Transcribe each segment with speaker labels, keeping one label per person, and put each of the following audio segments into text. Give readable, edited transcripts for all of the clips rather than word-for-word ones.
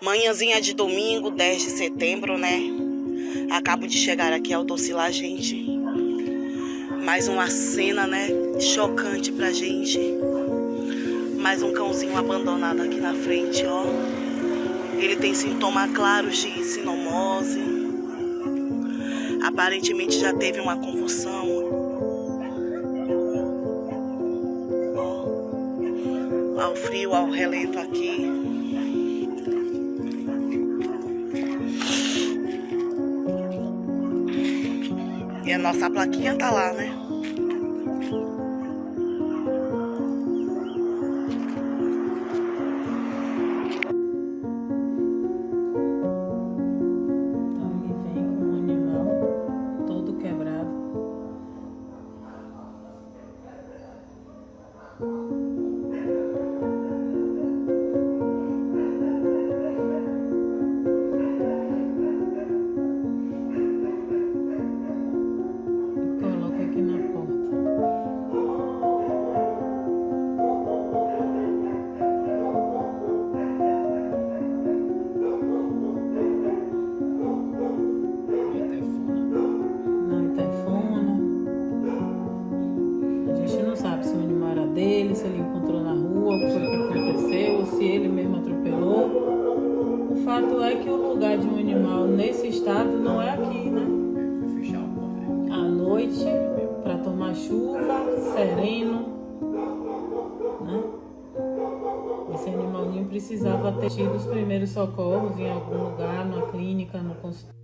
Speaker 1: Manhãzinha de domingo, 10 de setembro, né? Acabo de chegar aqui ao Docilá, gente. Mais uma cena, né? Chocante pra gente. Mais um cãozinho abandonado aqui na frente, ó. Ele tem sintomas claros de sinomose. Aparentemente já teve uma convulsão. Ó, ao frio, ao relento aqui. E a nossa plaquinha tá lá, né?
Speaker 2: Então ele vem com um animal todo quebrado. Coloca aqui na porta. Não interfona. A gente não sabe se o animal era dele, se ele encontrou na rua, o que foi que aconteceu, ou se ele mesmo atropelou. O fato é que o lugar de um animal nesse estado não é aqui, né? À noite, para tomar chuva, sereno, né? Esse animalzinho precisava ter tido os primeiros socorros em algum lugar, numa clínica, no consultório.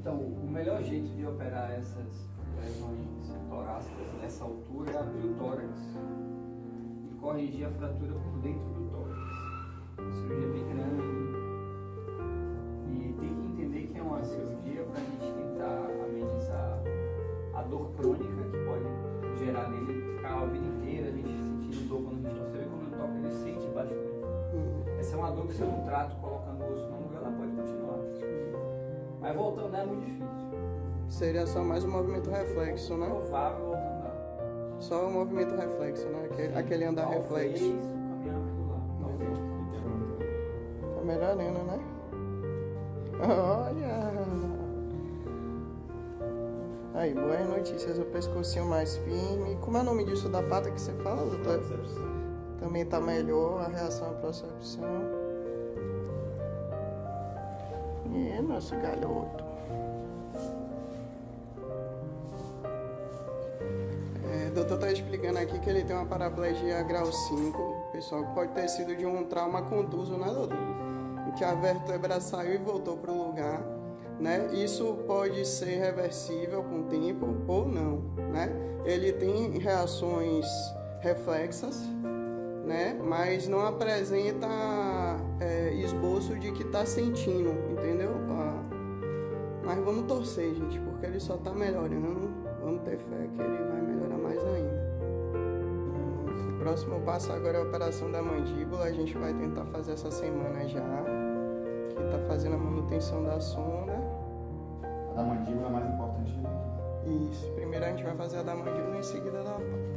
Speaker 3: Então, o melhor jeito de operar essas lesões torácicas nessa altura é abrir o tórax e corrigir a fratura por dentro do tórax. A cirurgia é bem grande e tem que entender que é uma cirurgia para a gente tentar amenizar a dor crônica que pode gerar nele ficar a vida inteira, a gente sentindo dor quando a gente não sabe, quando toca ele sente bastante. Essa é uma dor que se eu não trato colocando o osso no lugar, ela pode continuar. Mas voltando é muito difícil.
Speaker 4: Seria só mais um movimento reflexo, né?
Speaker 3: Provável voltando lá.
Speaker 4: Só um movimento reflexo, né? Aquele andar reflexo.
Speaker 3: Caminhar
Speaker 4: Tá melhorando, né? Olha! Aí, boas notícias. O pescocinho mais firme. Como é o nome disso da pata que você fala, doutor? Também tá melhor a reação à procepção. E nosso garoto. O doutor tá explicando aqui que ele tem uma paraplegia grau 5, pessoal, que pode ter sido de um trauma contuso, né, doutor? Em que a vértebra saiu e voltou pro lugar, né? Isso pode ser reversível com o tempo ou não, né? Ele tem reações reflexas, né? Mas não apresenta esboço de que tá sentindo, entendeu? Mas vamos torcer, gente, porque ele só tá melhorando. Vamos ter fé que ele vai melhorar mais ainda. O próximo passo agora é a operação da mandíbula. A gente vai tentar fazer essa semana já. Que tá fazendo a manutenção da sonda.
Speaker 5: A da mandíbula é mais importante.
Speaker 4: Isso. Primeiro a gente vai fazer a da mandíbula e em seguida a da pata.